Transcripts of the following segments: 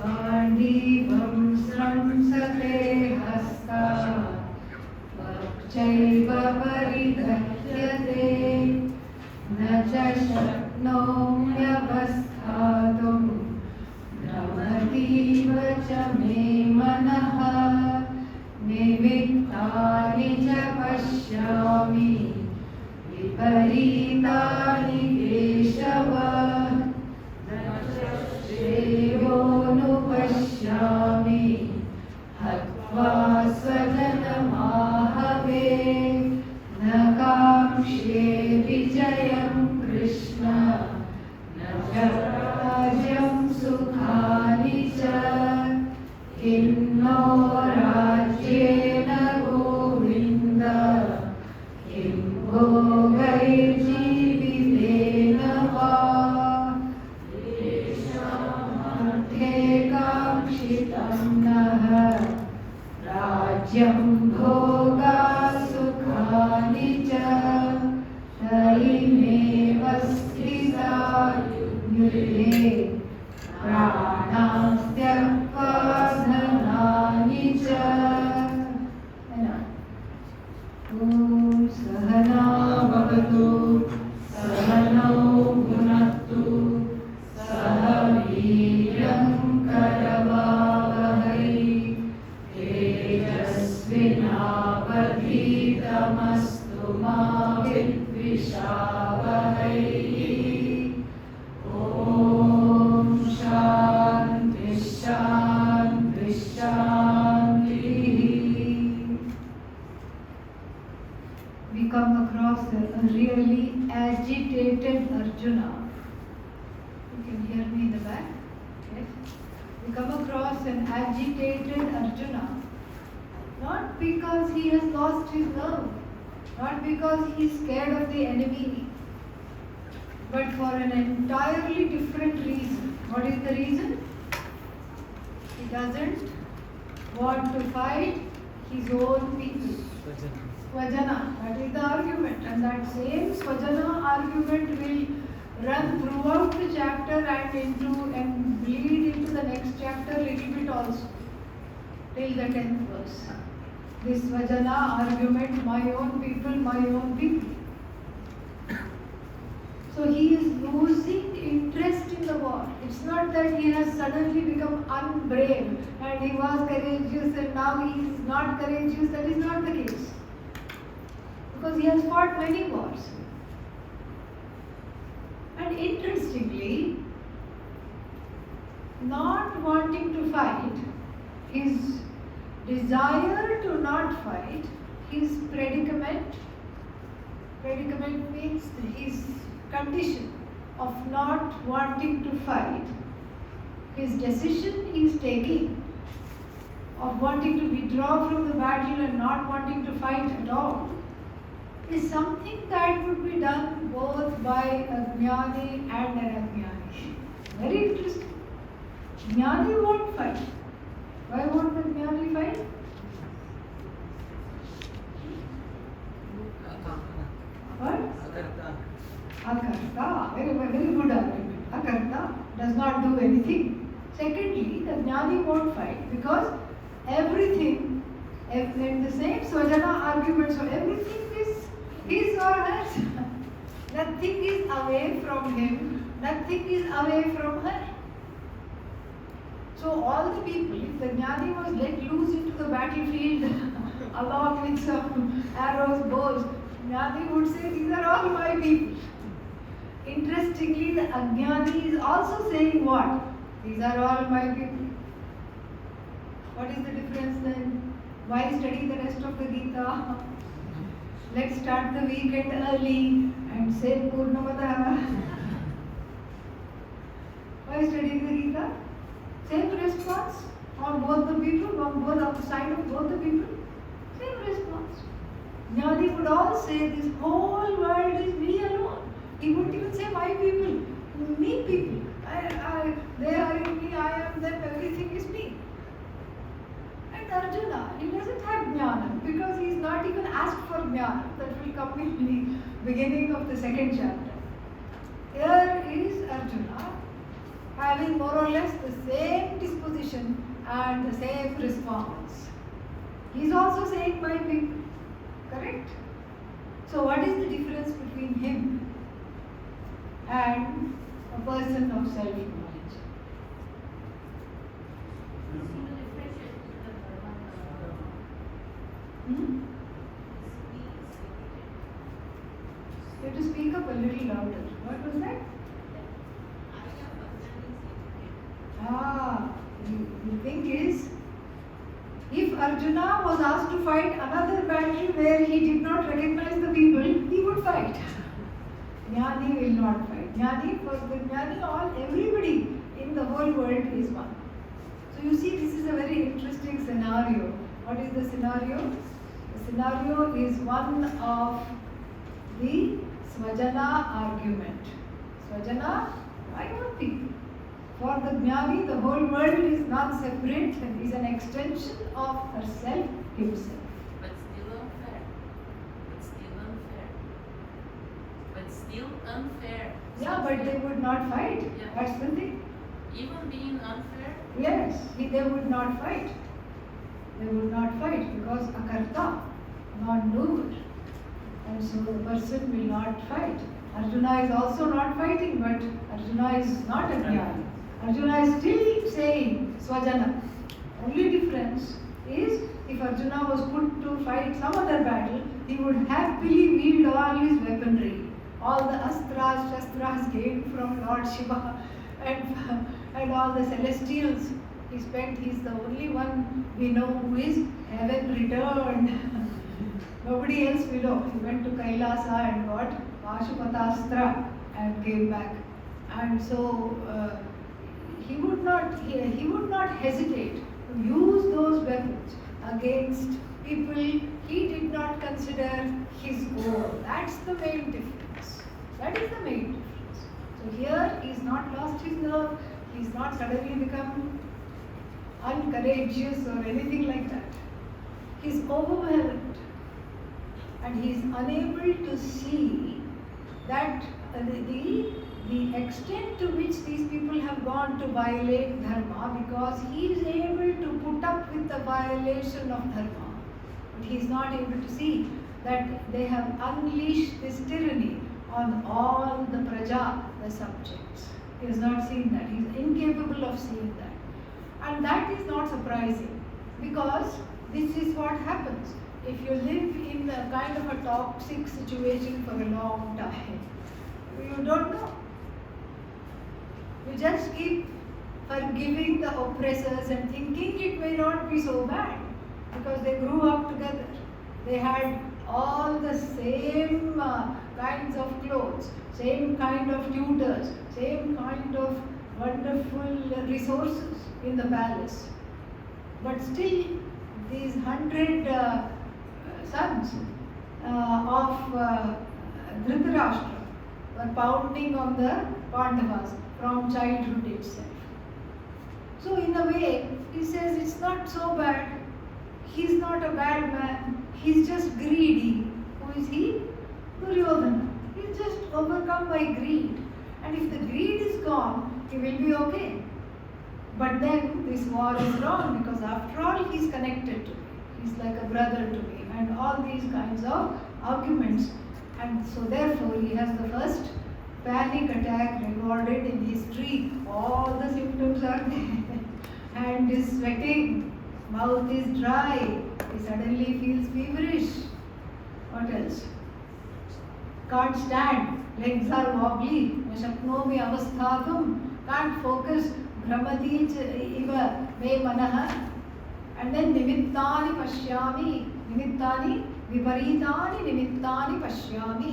गाण्डीवं स्रंसते हस्तात् वक्चैव परिधत्यते न च शक्नोम्यवस्थातुं भ्रमतीव च मे मनः निमित्तानि च पश्यामि विपरीतानि केशव श्रेयोऽनुपश्यामि हत्वा स्वजनमाहवे न काङ्क्षे विजयं कृष्ण न च राज्यं सुखानि च किं नो राज्येन गोविन्द किं भोगैर्जीवितेन वा काङ्क्षितं नः राज्यं भोगा सुखानि च तैमेव स्थिता युद्धे प्राणां त्यक्त्वा धनानि च। ॐ सहना भवतु सहनौ भुनक्तु सह वीर्यं करवावहै तेजस्विनावधीतमस्तु मा विद्विषावहै। ॐ शान्ति शान्ति शान्तिः। We come across a really agitated Arjuna. You can hear me in the back? Yes. We come across an agitated Arjuna, not because he has lost his nerve, not because he is scared of the enemy, but for an entirely different reason. What is the reason? He doesn't want to fight his own people. Swajana, that is the argument, and that same Swajana argument will run throughout the chapter and bleed into the next chapter a little bit also, till the 10th verse. This Swajana argument, my own people, my own people. So he is losing interest in the war. It's not that he has suddenly become unbrave and he was courageous and now he is not courageous. That is not the case. Because he has fought many wars. And interestingly, not wanting to fight, his desire to not fight, his predicament means his condition of not wanting to fight, his decision he is taking of wanting to withdraw from the battle and not wanting to fight at all, is something that would be done both by a Jnani and an Ajnani. Very interesting. Jnani won't fight. Why won't the Jnani fight? What? Akarta. Very good argument. Akarta does not do anything. Secondly, the Jnani won't fight because everything, in the same Swajana argument, so everything is his or hers. Nothing is away from him, nothing is away from her. So all the people, if the Jnani was let loose into the battlefield along with some arrows, bows, Jnani would say, these are all my people. Interestingly, the Ajnani is also saying what? These are all my people. What is the difference then? Why study the rest of the Gita? Let's start the weekend early and say Purnamada. Why study the Gita? Same response on both the people, on both the side of both the people. Same response. Jnani would all say this whole world is me alone. He wouldn't even say my people, me people. They are in me, I am them, everything is me. And And Arjuna, he doesn't have jnana because he is not even asked for jnana. That will come in the beginning of the second chapter. Here is Arjuna having more or less the same disposition and the same response. He is also saying my people, correct? So what is the difference between him and a person of self-knowledge? You have to speak up a little louder. What was that? The thing is, if Arjuna was asked to fight another battle where he did not recognize the people, he would fight. Jnani will not fight. Jnani, for the Jnani, everybody in the whole world is one. So you see, this is a very interesting scenario. What is the scenario? The scenario is one of the Svajana argument. Svajana, my own people. For the Jnani, the whole world is not separate and is an extension of herself, himself. But still unfair. Yeah, but they would not fight. Yeah. That's the thing. Even being unfair? Yes, they would not fight. They would not fight because akarta, non-doer. And so the person will not fight. Arjuna is also not fighting, but Arjuna is not a Jnani. Arjuna is still saying Svajana. Only difference is if Arjuna was put to fight some other battle, he would happily wield all his weaponry. All the astras, shastras gained from Lord Shiva and all the celestials he spent. He is the only one we know who is heaven returned. Nobody else we know. He went to Kailasa and got Pashupatastra and came back. And so he would not hesitate to use those weapons against people he did not consider his own. That's the main difference. That is the main difference. So here he is not lost his nerve, he is not suddenly become uncourageous or anything like that. He is overwhelmed and he is unable to see that the extent to which these people have gone to violate dharma, because he is able to put up with the violation of dharma. But he is not able to see that they have unleashed this tyranny on all the praja, the subjects. He has not seen that. He is incapable of seeing that. And that is not surprising, because this is what happens if you live in a kind of a toxic situation for a long time. You don't know. You just keep forgiving the oppressors and thinking it may not be so bad, because they grew up together. They had all the same kinds of clothes, same kind of tutors, same kind of wonderful resources in the palace. But still, these 100 sons of Dhritarashtra were pounding on the Pandavas from childhood itself. So in a way, he says it's not so bad. He's not a bad man. He's just greedy. Who is he? Duryodhana. He's just overcome by greed. And if the greed is gone, he will be okay. But then this war is wrong, because after all he's connected to me. He's like a brother to me, and all these kinds of arguments. And so therefore he has the first panic attack recorded in history. All the symptoms are there. Hand is sweating, mouth is dry, he suddenly feels feverish. What else? Can't stand, legs are wobbly, shaknomi avasthatum, can't focus, brahmati iva me manaha. And then nimittani pashyami, nimittani viparitani nimittani pashyami.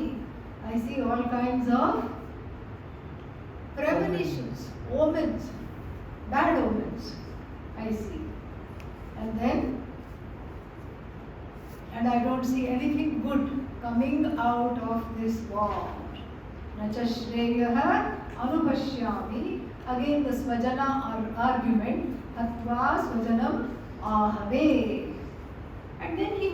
I see all kinds of premonitions, omens, bad omens, I see. And I don't see anything good coming out of this war. Nacha shreyaha anupashyami. Again the Svajana argument, Hatva Svajanam ahave. And then he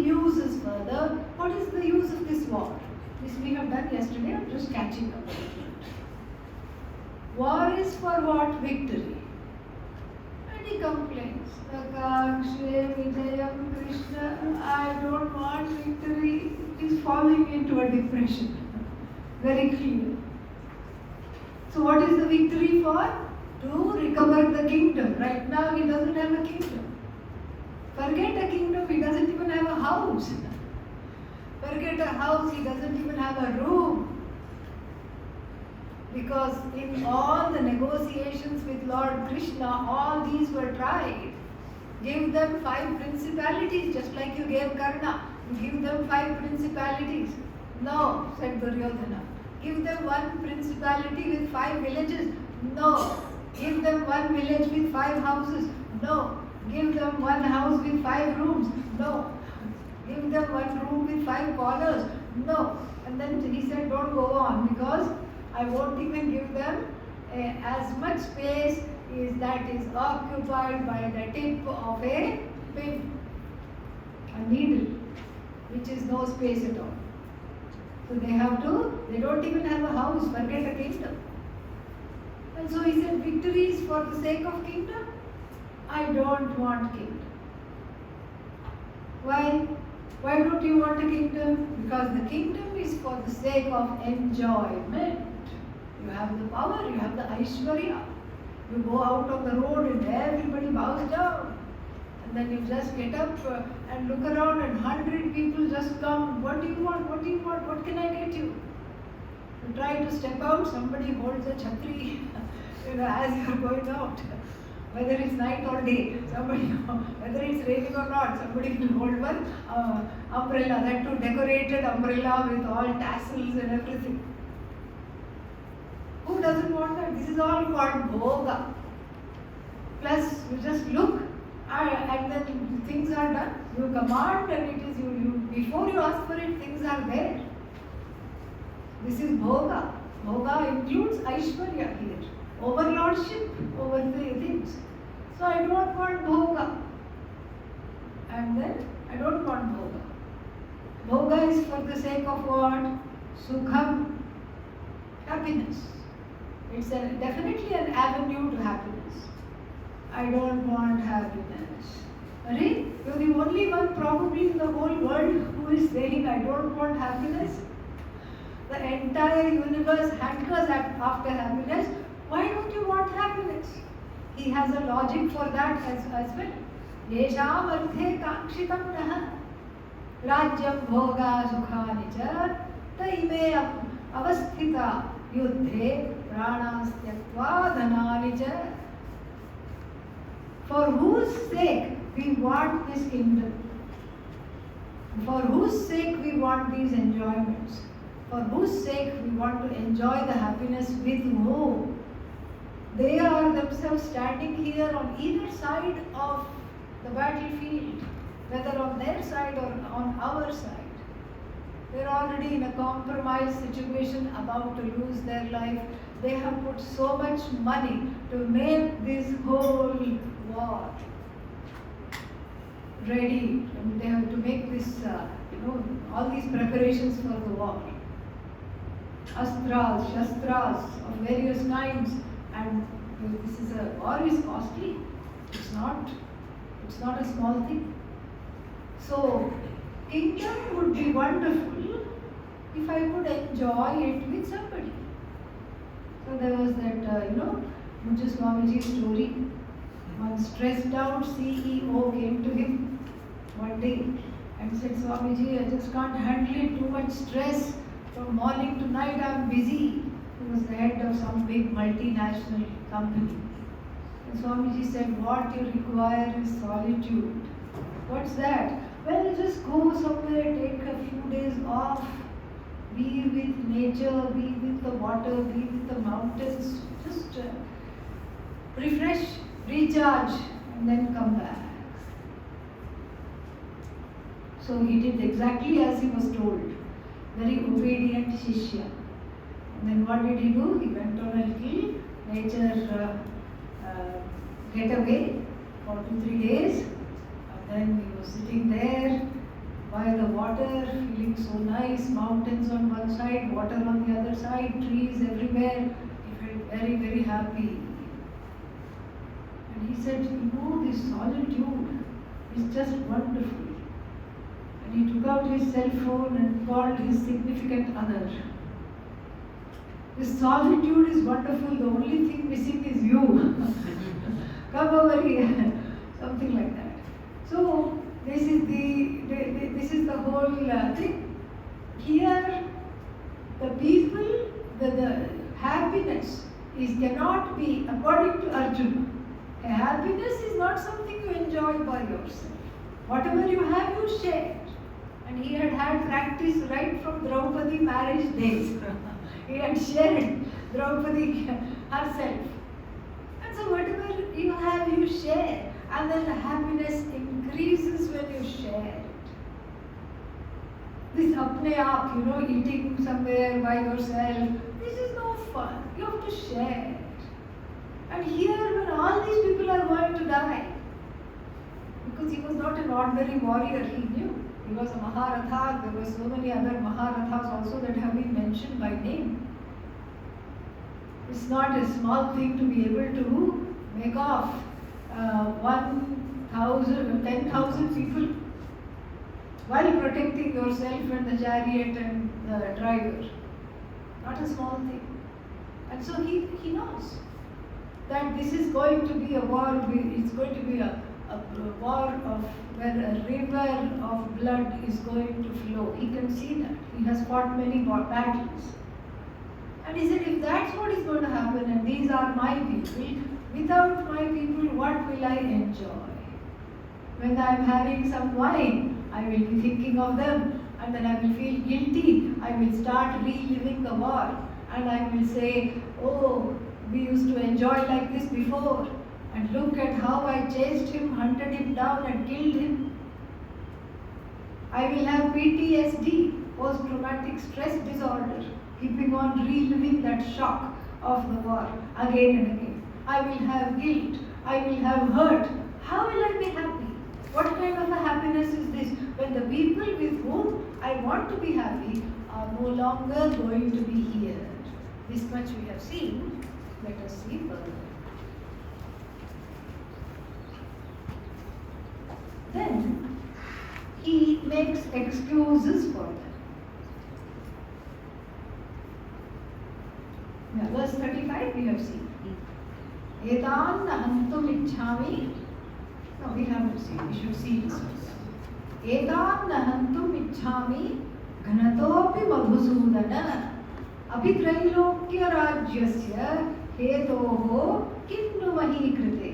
muses further, what is the use of this war? This we have done yesterday, I'm just catching up. War is for what? Victory. And he complains, Akakshe Vijayam Krishna, I don't want victory. He is falling into a depression. Very clear. So what is the victory for? To recover the kingdom. Right now he doesn't have a kingdom. Forget a kingdom, he doesn't even have a house. Forget a house, he doesn't even have a room. Because in all the negotiations with Lord Krishna, all these were tried. Give them 5 principalities, just like you gave Karna. You give them 5 principalities. No, said Duryodhana. Give them 1 principality with 5 villages. No. Give them 1 village with 5 houses. No. Give them 1 house with 5 rooms. No. Give them 1 room with 5 corners. No. And then he said, don't go on, because I won't even give them as much space that is occupied by the tip of a pin, a needle, which is no space at all. So they don't even have a house, forget a kingdom. And so he said, victory is for the sake of kingdom. I don't want kingdom. Why? Why don't you want a kingdom? Because the kingdom is for the sake of enjoyment. You have the power, you have the Aishwarya. You go out on the road and everybody bows down. And then you just get up and look around and 100 people just come. What do you want? What do you want? What can I get you? You try to step out, somebody holds a chhatri as you are going out. Whether it's night or day, whether it's raining or not, somebody will hold one umbrella, that too decorated umbrella with all tassels and everything. Who doesn't want that? This is all called bhoga. Plus, you just look and then things are done. You command and it is you before you ask for it, things are there. This is bhoga. Bhoga includes Aishwarya here. Overlordship over the things. So I don't want bhoga. And then I don't want bhoga. Bhoga is for the sake of what? Sukham, happiness. It's definitely an avenue to happiness. I don't want happiness. Right? You're the only one probably in the whole world who is saying I don't want happiness. The entire universe hankers after happiness. Why don't you want happiness? He has a logic for that as well. Yesham arthe kakshitam naha rajyam bhoga sukhani cha taime avasthita yuddhe pranastyatva dhanani cha. For whose sake we want this kingdom? For whose sake we want these enjoyments? For whose sake we want to enjoy the happiness with whom? They are themselves standing here on either side of the battlefield, whether on their side or on our side. They're already in a compromised situation, about to lose their life. They have put so much money to make this whole war ready. And they have to make this, all these preparations for the war. Astras, shastras of various kinds. And this is war is costly. It's not a small thing. So, kingdom would be wonderful if I could enjoy it with somebody. So there was that, Mujja Swamiji's story. One stressed out CEO came to him one day and said, Swamiji, I just can't handle it, too much stress. From morning to night I'm busy. He was the head of some big multinational company. And Swamiji said, what you require is solitude. What's that? Well, just go somewhere, take a few days off, be with nature, be with the water, be with the mountains, just refresh, recharge, and then come back. So he did exactly as he was told. Very obedient Shishya. And then what did he do? He went on a little nature getaway for 2-3 days. then he was sitting there by the water, feeling so nice, mountains on one side, water on the other side, trees everywhere. He felt very, very happy. And he said, this solitude is just wonderful. And he took out his cell phone and called his significant other. This solitude is wonderful, the only thing missing is you. Come over here. Something like that. So, this is the whole thing. Here, the people, the happiness cannot be, according to Arjuna, happiness is not something you enjoy by yourself. Whatever you have, you share. And he had practice right from Draupadi marriage days. He had shared Draupadi herself. And so whatever you have, you share. And then the happiness increases when you share it. This apne aap, eating somewhere by yourself, this is no fun. You have to share. And here, when all these people are going to die, because he was not an ordinary warrior, he knew. He was a Maharatha. There were so many other Maharathas also that have been mentioned by name. It's not a small thing to be able to make off 10,000 people while protecting yourself and the chariot and the driver. Not a small thing. And so he knows that this is going to be a war. It's going to be a war of where a river of blood is going to flow. He can see that. He has fought many battles. And he said, if that's what is going to happen and these are my people, without my people, what will I enjoy? When I am having some wine, I will be thinking of them and then I will feel guilty. I will start reliving the war and I will say, oh, we used to enjoy like this before. And look at how I chased him, hunted him down and killed him. I will have PTSD, post-traumatic stress disorder, keeping on reliving that shock of the war again and again. I will have guilt. I will have hurt. How will I be happy? What kind of a happiness is this? When the people with whom I want to be happy are no longer going to be here. This much we have seen. Let us see further. Then he makes excuses for them. Now, verse 35 we have seen. Etan nahantum ichhami. No, we haven't seen. We should see this one. Etan nahantum ichhami ghanatopi madhusudana abhitrailokya rajyasya hetoho kinnu mahi krite.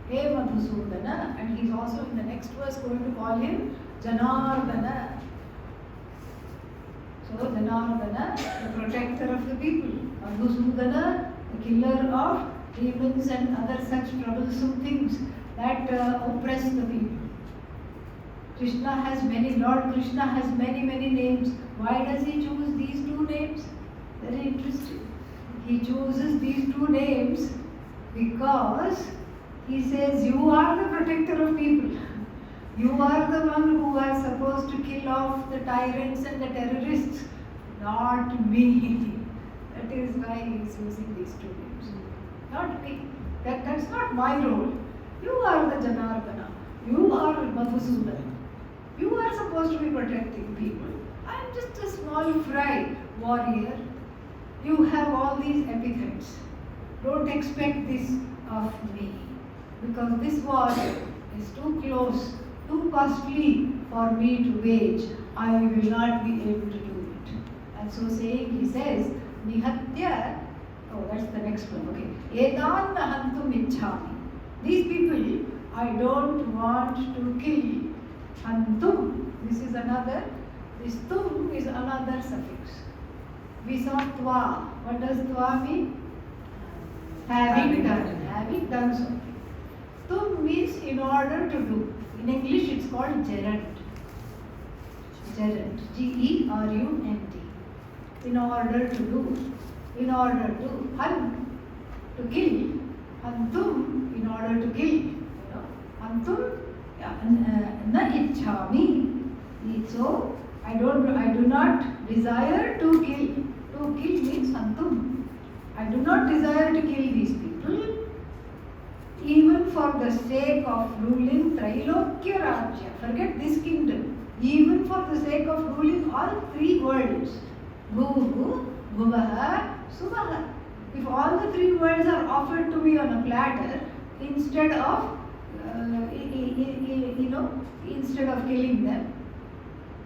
He Madhusudana, and he's also in the next verse going to call him Janardana. So Janardana, the protector of the people. Madhusudana, the killer of demons and other such troublesome things that oppress the people. Krishna has Lord Krishna has many names. Why does he choose these two names? Very interesting. He chooses these two names because he says, you are the protector of people. You are the one who are supposed to kill off the tyrants and the terrorists, not me. That is why he is using these two names. Not me. That's not my role. You are the Janardana. You are Madhusudana. You are supposed to be protecting people. I am just a small fry warrior. You have all these epithets. Don't expect this of me. Because this war is too close, too costly for me to wage. I will not be able to do it. And so saying, he says, Nihatya, oh that's the next one, okay. Edan nahantum ichhami. These people I don't want to kill. Hantum, this is another, this tum is another suffix. We saw twa. What does twa mean? Having done something. Tum means in order to do. In English it's called gerund. Gerund. G-E-R-U-N-D. In order to do. In order to. Han, to kill. Hantum, in order to kill. Hantum, na ichhami. So I do not desire to kill. To kill means hantum. I do not desire to kill these people, even for the sake of ruling Trailokya Rajya. Forget this kingdom. Even for the sake of ruling all three worlds. Bhuvu, Bhuvaha, Suvaha. If all the three worlds are offered to me on a platter, instead of instead of killing them,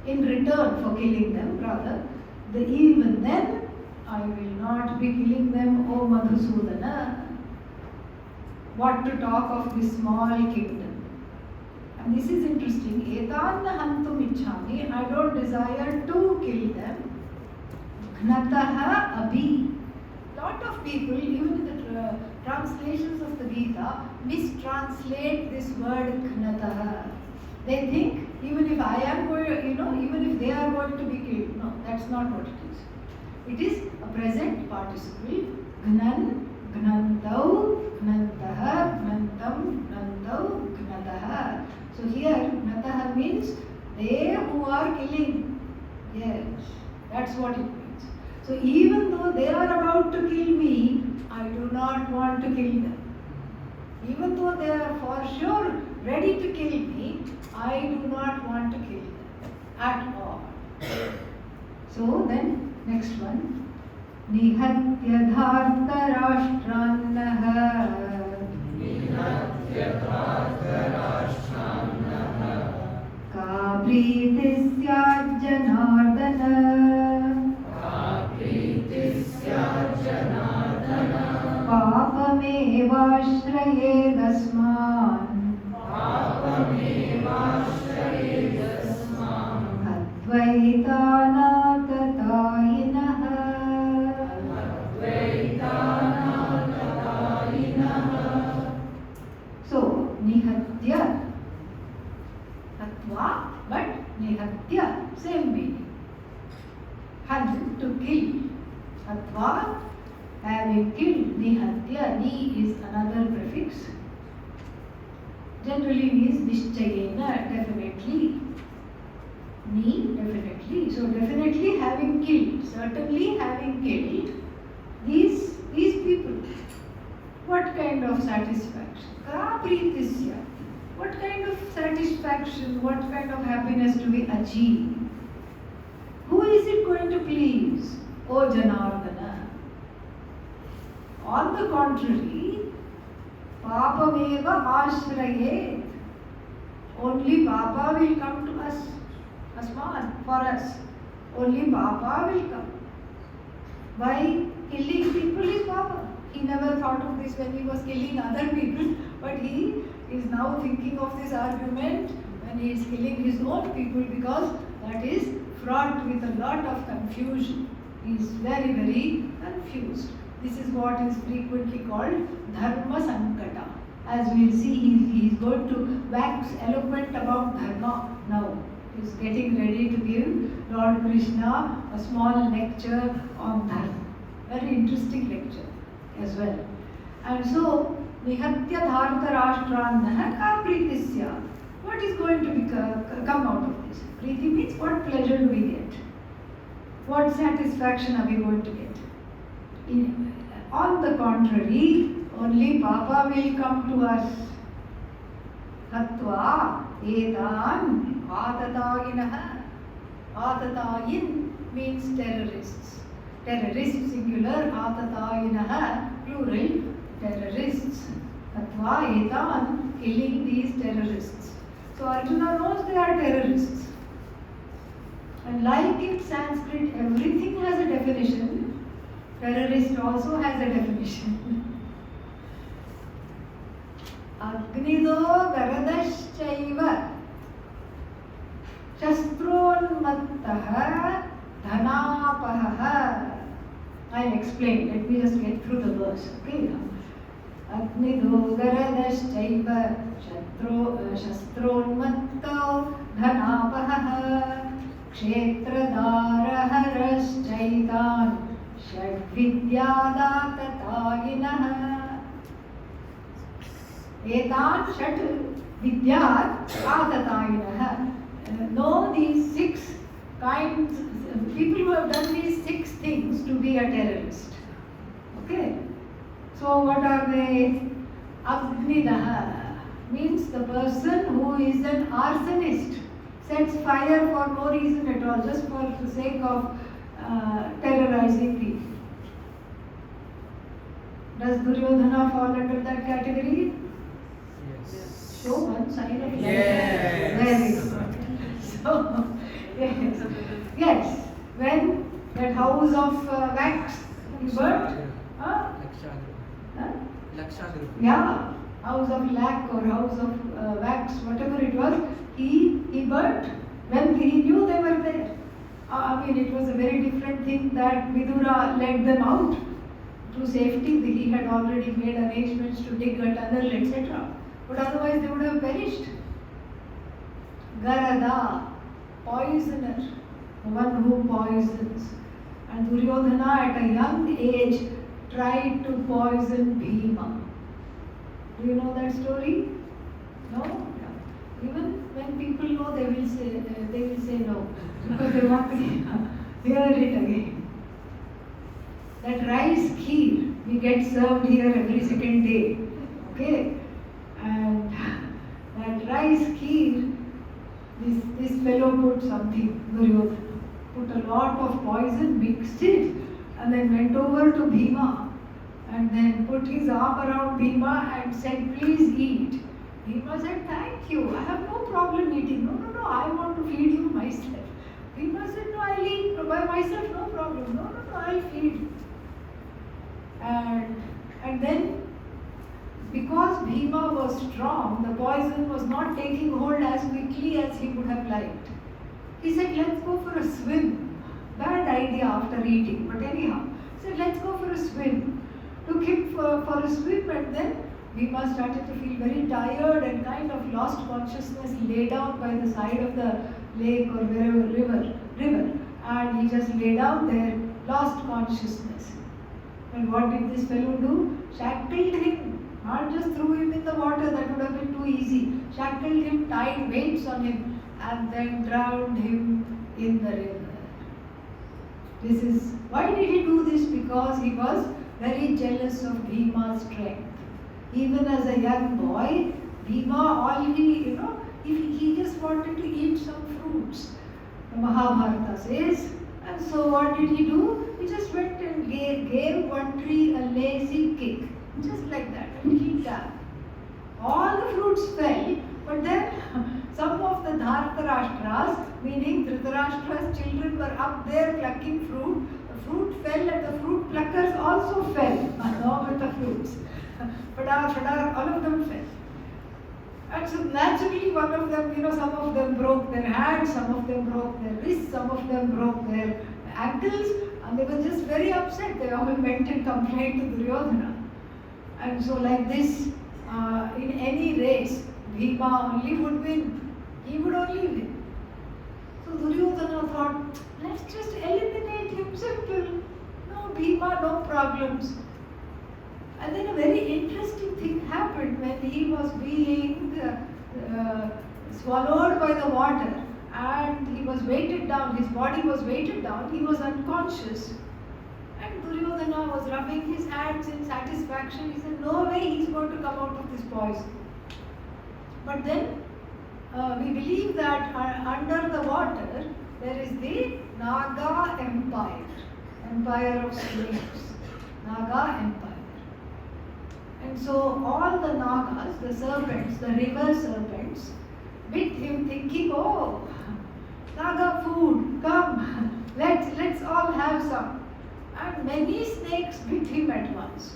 in return for killing them, rather, even then I will not be killing them, O Madhusudana. What to talk of this small kingdom? And this is interesting. Etanna hantum ichhami. I don't desire to kill them. Gnataha abhi. Lot of people, even in the translations of the Gita, mistranslate this word gnataha. They think even if I am going, even if they are going to be killed. No, that's not what it is. It is a present participle. Gnan, gnantau, gnantaha, gnantam, gnantau, gnataha. So here, gnataha means they who are killing. Yes, that's what it means. So even though they are about to kill me, I do not want to kill them. Even though they are for sure ready to kill me, I do not want to kill them at all. So then, next one. Nihatya dharta rashtrannah. Ka priti syat janardana. Papamevashrayedasman. Advaitanatatainah. So, nihatya. Atva, but nihatya, same meaning. Hunt, to kill. Atva, having killed. Nihatya, ni is another prefix. Generally means nishchayena, definitely. Ni, definitely. So definitely having killed, certainly having killed these people. What kind of satisfaction? Ka pritisya. What kind of satisfaction, what kind of happiness do we achieve? Who is it going to please? O Janardana. On the contrary, Papameva ashrayet. Only Papa will come to us. Asman, for us. Only Papa will come. Why? Killing people is Papa. He never thought of this when he was killing other people, but he is now thinking of this argument when he is killing his own people, because that is fraught with a lot of confusion. He is very, very confused. This is what is frequently called Dharma Sankata. As we will see, he is going to wax eloquent about Dharma now. He is getting ready to give Lord Krishna a small lecture on Dharma. Very interesting lecture as well. And so, Nihatya Dharta Rashtrannah Ka Pritisya. What is going to come out of this? Priti means what pleasure do we get? What satisfaction are we going to get? On the contrary, only Papa will come to us. Hatva etan atatayinah. Atatayin means terrorists. Terrorists singular, atatayinah plural, terrorists. Hatva etan, killing these terrorists. So Arjuna knows they are terrorists. And like in Sanskrit, everything has a definition. Terrorist also has a definition. Agnido garadaschaiva shastronmattaha dhanapaha. I'll explain. Let me just get through the verse. Okay. Agnido garadaschaiva shastronmattau dhanapaha kshetradaraharashchaitan षड्विद्यादाततायिनः. एतान् षट् Vidyat Atatayinah. Know these 6 kinds, people who have done these 6 things to be a terrorist. Okay? So what are they? Agnidah means the person who is an arsonist, sets fire for no reason at all, just for the sake of terrorizing people. Does Duryodhana fall under that category? Yes. Show one sign of Yes. Very good. So, yes, when that house of wax he burnt, yeah, house of lac or house of wax, whatever it was, he burnt when he knew they were there. I mean, it was a very different thing that Vidura led them out to safety. He had already made arrangements to dig a tunnel, etc. But otherwise they would have perished. Garada, poisoner, the one who poisons. And Duryodhana at a young age tried to poison Bhima. Do you know that story? No? Yeah. Even when people know, they will say no, because they want to hear it again. That rice kheer we get served here every second day. Okay? And that rice kheer, this fellow put something, Duryodhana, put a lot of poison, mixed it, and then went over to Bhima and then put his arm around Bhima and said, please eat. Bhima said, thank you, I have no problem eating. No, I want to feed you myself. Bhima said, no, I'll eat by myself, no problem. No, I'll feed you. And then, because Bhima was strong, the poison was not taking hold as quickly as he would have liked. He said, let's go for a swim. Bad idea after eating, but anyhow. He said, let's go for a swim. Took him for a swim, and then Bhima started to feel very tired and kind of lost consciousness, lay down by the side of the lake or wherever, river. And he just lay down there, lost consciousness. And what did this fellow do? Shackled him. Not just threw him in the water, that would have been too easy. Shackled him, tied weights on him, and then drowned him in the river. Why did he do this? Because he was very jealous of Bhima's strength. Even as a young boy, Bhima he just wanted to eat some fruits. The Mahabharata says. And so what did he do? He just went and gave one tree a lazy kick. Just like that. And he died. All the fruits fell, but then some of the Dhartarashtras, meaning Dhritarashtra's children, were up there plucking fruit. The fruit fell and the fruit pluckers also fell along with the fruits. Fadar, all of them fell. And so naturally one of them, some of them broke their hands, some of them broke their wrists, some of them broke their ankles, and they were just very upset. They all went and complained to Duryodhana. And so like this, in any race, Bhima only would win. He would only win. So Duryodhana thought, let's just eliminate him, simple. No Bhima, no problems. And then a very interesting thing happened when he was being swallowed by the water and he was weighted down, his body was weighted down, he was unconscious. And Duryodhana was rubbing his hands in satisfaction. He said, no way he's going to come out of this poison. But then we believe that under the water there is the Naga empire of slaves. Naga empire. And so all the Nagas, the serpents, the river serpents, bit him thinking, oh, Naga food, come, let's all have some. And many snakes bit him at once.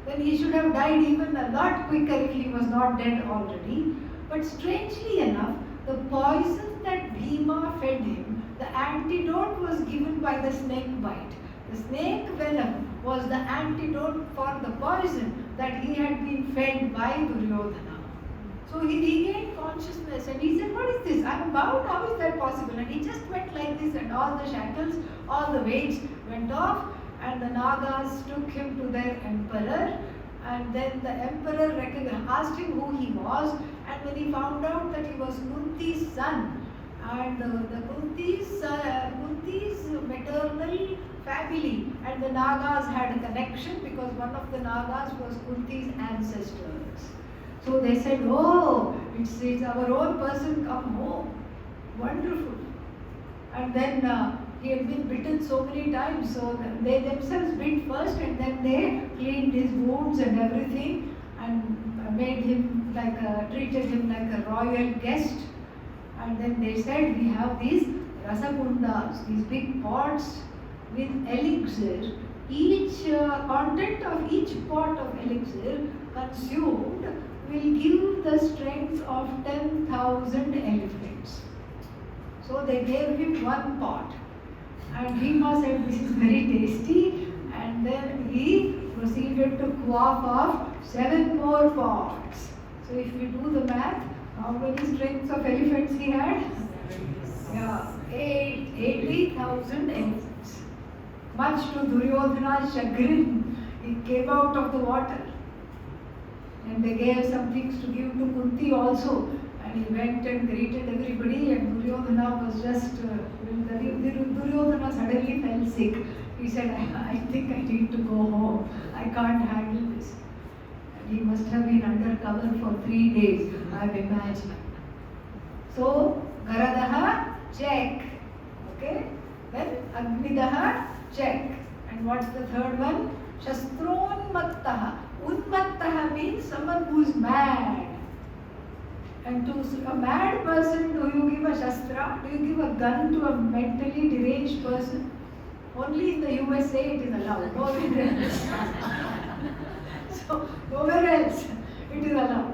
Then he should have died even a lot quicker if he was not dead already. But strangely enough, the poison that Bhima fed him, the antidote was given by the snake bite. The snake venom was the antidote for the poison that he had been fed by Duryodhana. So he regained consciousness and he said, what is this? I am bound, how is that possible? And he just went like this and all the shackles, all the weights went off and the Nagas took him to their emperor And then the emperor asked him who he was, and when he found out that he was Kunti's son, and the Kunti's maternal family and the Nagas had a connection because one of the Nagas was Kunti's ancestors. So they said, oh, it's our own person come home. Wonderful. And then he had been bitten so many times, so they themselves bit first and then they cleaned his wounds and everything and made him treated him like a royal guest. And then they said, we have these rasakundas, these big pots with elixir. Each content of each pot of elixir consumed will give the strength of 10,000 elephants. So they gave him one pot. And Bhima said, this is very tasty. And then he proceeded to quaff off 7 more pots. So if we do the math, how many strengths of elephants he had? Yeah, 80,000 elephants. Much to Duryodhana's chagrin, he came out of the water. And they gave some things to give to Kunti also. And he went and greeted everybody, and Duryodhana was just, Duryodhana suddenly fell sick. He said, I think I need to go home. I can't handle this. And he must have been under cover for 3 days, I imagine. So, Garadaha, check. Okay? Then Agnidaha, check. And what's the third one? Shastronmattaha. Unmattaha means someone who's mad. And to a mad person, do you give a shastra? Do you give a gun to a mentally deranged person? Only in the USA it is allowed, nowhere else. So, nowhere else it is allowed.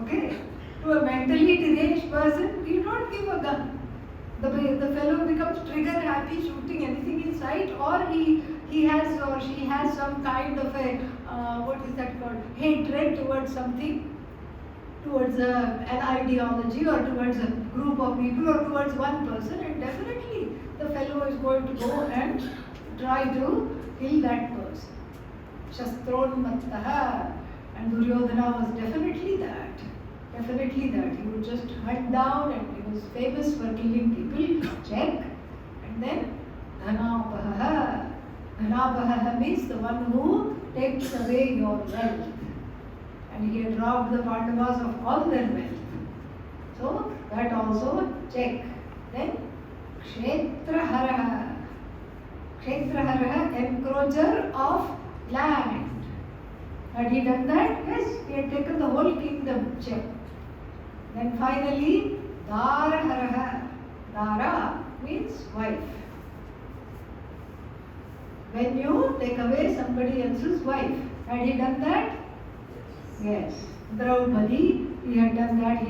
Okay? To a mentally deranged person, you don't give a gun. The fellow becomes trigger happy shooting anything in sight, or he has or she has some kind of a, what is that called, hatred towards something, towards an ideology or towards a group of people or towards one person, and definitely the fellow is going to go and try to kill that person. Shastronmattaha. And Duryodhana was definitely that. Definitely that. He would just hunt down, and he was famous for killing people. Check. And then Dhanapaha. Dhanapaha means the one who takes away your wealth. And he had robbed the Pandavas of all their wealth. So that also check. Then Kshetraharaha. Kshetraharaha, encroacher of land. Had he done that? Yes, he had taken the whole kingdom. Check. Then finally, Daraharaha. Dara means wife. When you take away somebody else's wife. Had he done that? Yes. Draupadi, he had done that.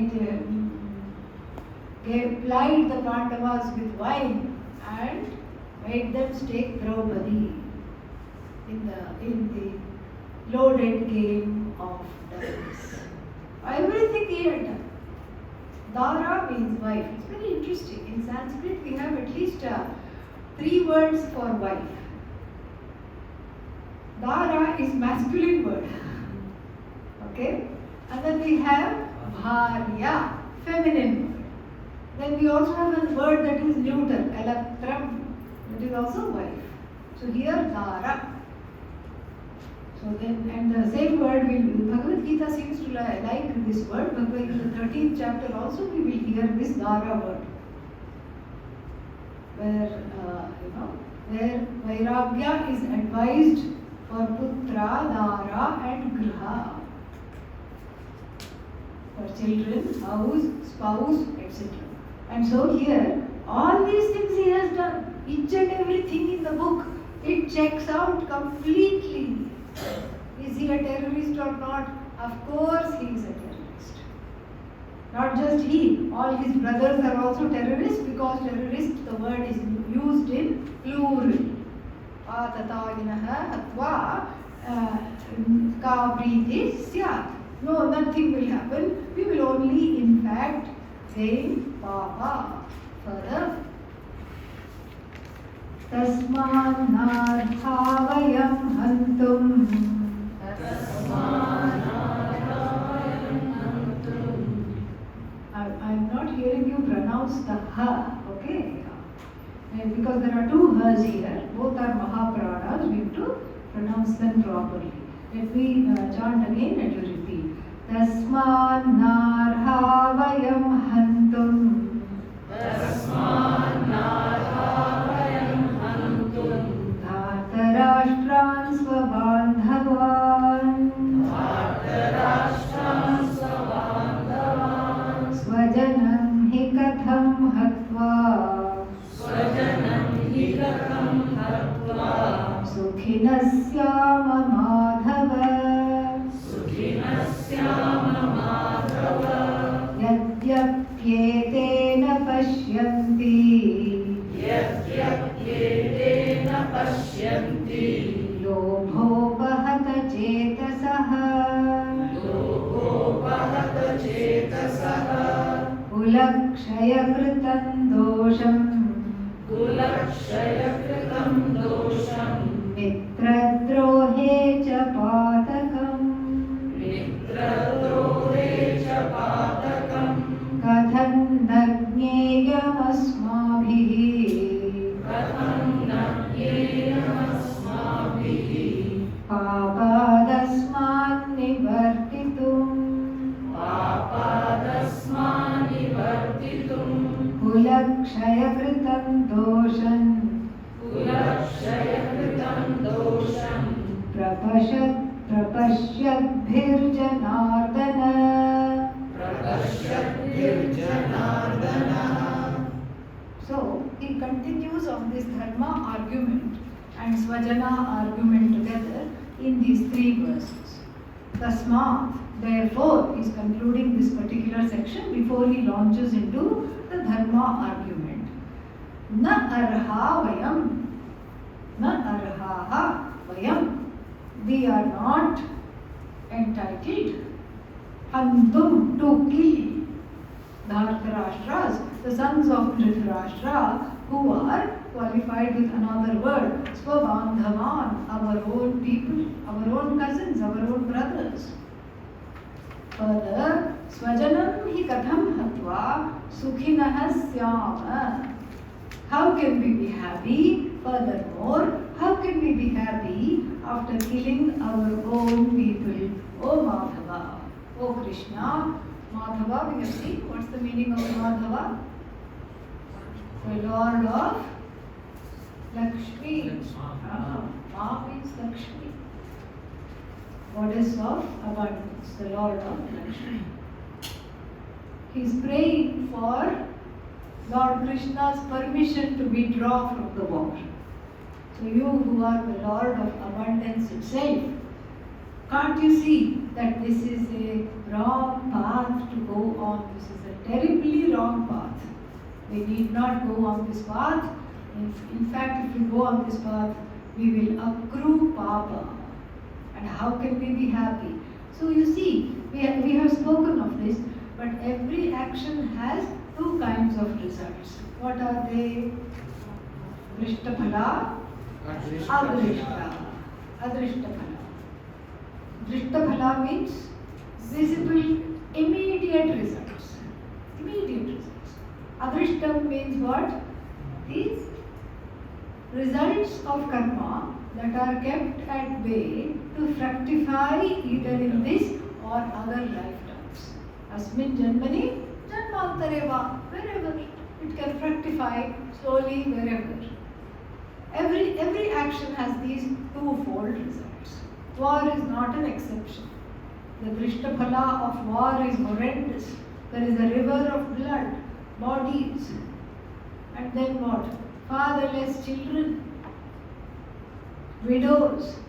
He plied the Pandavas with wine and made them stake Draupadi in the loaded game of dice. Everything he had done. Dara means wife. It's very interesting. In Sanskrit, we have at least 3 words for wife. Dara is masculine word. Okay? And then we have Bharya, feminine word. Then we also have a word that is neuter, Kalatram, that is also wife. So here Dara. So then, and the same word Bhagavad Gita seems to like this word. Bhagavad Gita, the 13th chapter also we will hear this Dara word. Where Vairagya is advised for Putra, Dara and Griha. For children, house, spouse, etc. And so here, all these things he has done. Each and everything in the book, it checks out completely. Is he a terrorist or not? Of course he is a terrorist. Not just he, all his brothers are also terrorists, because terrorist, the word is used in plural. Atatayinaha atva ka priti syat. No, nothing will happen. We will only, in fact, gain papa further. Tasman nadhavayam hantum I'm not hearing you pronounce the ha, okay? And because there are two ha's here, both are Mahapranas, we have to pronounce them properly. Let me chant again and you repeat. Tasman narha vayam hantum. Dhartarashtran svabandhavan. Swajanam hi katham hatva. Sukhinasyama madhava. Yadyapyetena pashyanti. Lobhopahata chetasaha. Kulakshayakritam dosham. Mitradrohe cha patakam. Katham nagneyam asmabhihi. Papadasman nivartitum. Kulakshayakritam dosham. Prapashyadbhirjanardana. So he continues on this dharma argument and swajana argument together in these three verses. Tasmat, therefore, is concluding this particular section before he launches into the dharma argument. Na arha vayam. Na arhaha vayam. We are not entitled hantum to kill Dhartarashtras, the sons of Dhritarashtra, who are qualified with another word, Svabandhavan, our own people, our own cousins, our own brothers. Further, Swajanam hi katham hatva sukhinah syama. How can we be happy? Furthermore, how can we be happy after killing our own people? O Madhava, O Krishna. Madhava, we have seen. What's the meaning of Madhava? The Lord of Lakshmi. Ma means Lakshmi. Goddess of abundance, the Lord of Lakshmi. He is praying for Lord Krishna's permission to withdraw from the war. So you who are the Lord of abundance itself, can't you see that this is a wrong path to go on? This is a terribly wrong path. We need not go on this path. In fact, if we go on this path, we will accrue papa. And how can we be happy? So you see, we have spoken of this, but every action has two kinds of results. What are they? Drishtaphala, Adrishta. Adrishtaphala. Drishtaphala means visible, immediate results. Immediate results. Adrishtam means what? These results of karma that are kept at bay to fructify either in this or other lifetimes. Asmin janmani janmantareva, wherever it can fructify slowly, wherever. Every action has these twofold results. War is not an exception. The Drishtaphala of war is horrendous. There is a river of blood, bodies, and then what? Fatherless children, widows,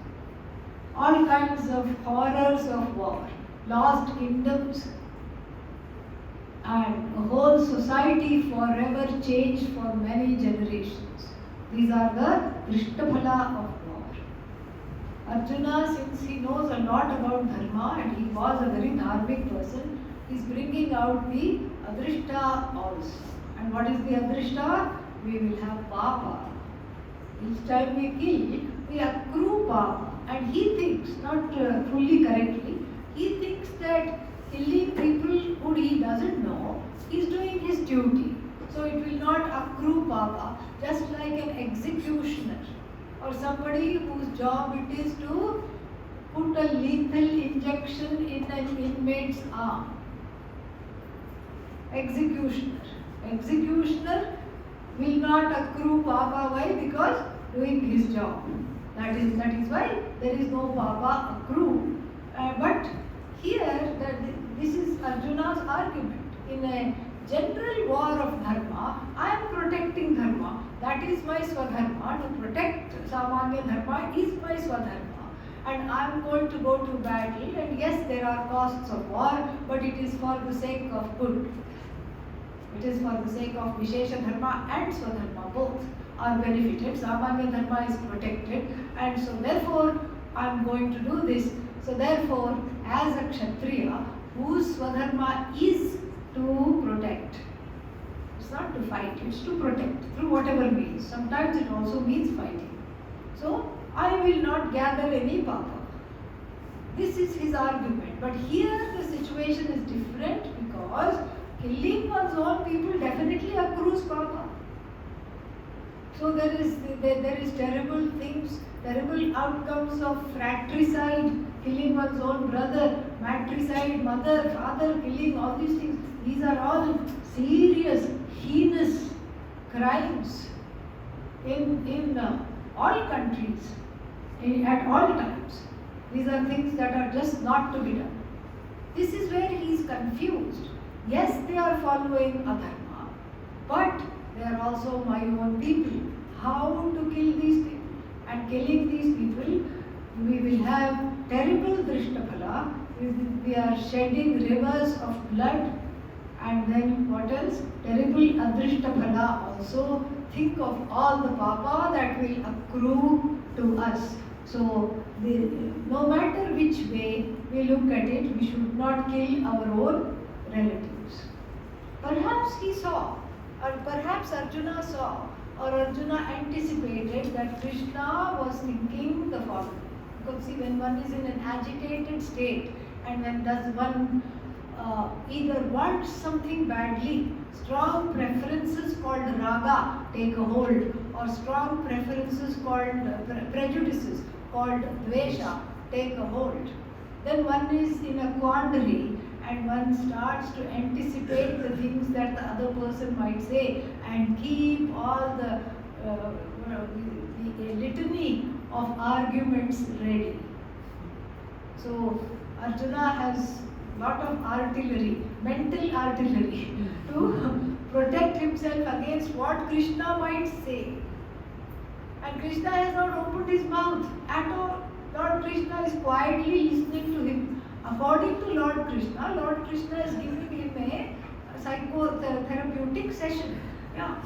all kinds of horrors of war, lost kingdoms, and a whole society forever changed for many generations. These are the Drishtaphala of war. Arjuna, since he knows a lot about dharma and he was a very dharmic person, is bringing out the Adrishta also. And what is the Adrishta? We will have papa. Each time we kill, we accrue papa. And he thinks, not fully correctly, he thinks that killing people who he doesn't know is doing his duty. So it will not accrue papa, just like an executioner or somebody whose job it is to put a lethal injection in an inmate's arm. Executioner. Executioner will not accrue papa. Why? Because doing his job. That is why there is no papa accrue. But here, this is Arjuna's argument. In a general war of dharma, I am protecting dharma. That is my swadharma. To protect samanya dharma is my swadharma. And I am going to go to battle. And yes, there are costs of war, but it is for the sake of good. It is for the sake of Vishesha Dharma and Swadharma. Both are benefited. Samanya Dharma is protected. And so therefore, I am going to do this. So therefore, as a Kshatriya, whose Swadharma is to protect. It's not to fight, it's to protect through whatever means. Sometimes it also means fighting. So, I will not gather any papa. This is his argument. But here the situation is different because killing one's own people definitely accrues papa. So there is terrible things, terrible outcomes of fratricide, killing one's own brother, matricide, mother, father, killing, all these things. These are all serious, heinous crimes in all countries, at all times. These are things that are just not to be done. This is where he is confused. Yes, they are following adharma, but they are also my own people. How to kill these people? And killing these people, we will have terrible drishtaphala. We are shedding rivers of blood. And then what else? Terrible adrishtaphala also. Think of all the papa that will accrue to us. So, no matter which way we look at it, we should not kill our own relatives. Perhaps he saw, or perhaps Arjuna saw, or Arjuna anticipated that Krishna was thinking the following. Because see, when one is in an agitated state and when does one either wants something badly, strong preferences called raga take a hold, or strong preferences called prejudices called dvesha take a hold. Then one is in a quandary and one starts to anticipate the things that the other person might say and keep all the litany of arguments ready. So Arjuna has lot of artillery, mental artillery to protect himself against what Krishna might say. And Krishna has not opened his mouth at all. Lord Krishna is quietly listening to him. According to Lord Krishna is giving him a psychotherapeutic session.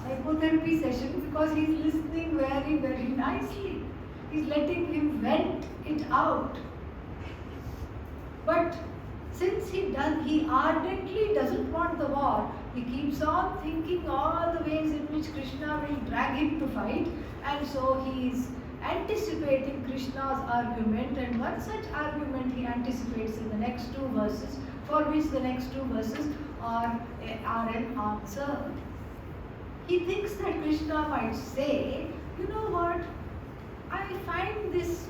Psychotherapy session, because he is listening very, very nicely. He is letting him vent it out. But since he ardently doesn't want the war, he keeps on thinking all the ways in which Krishna will drag him to fight, and so he is anticipating Krishna's argument, and one such argument he anticipates in the next two verses, for which the next two verses are an answer. He thinks that Krishna might say, you know what, I find this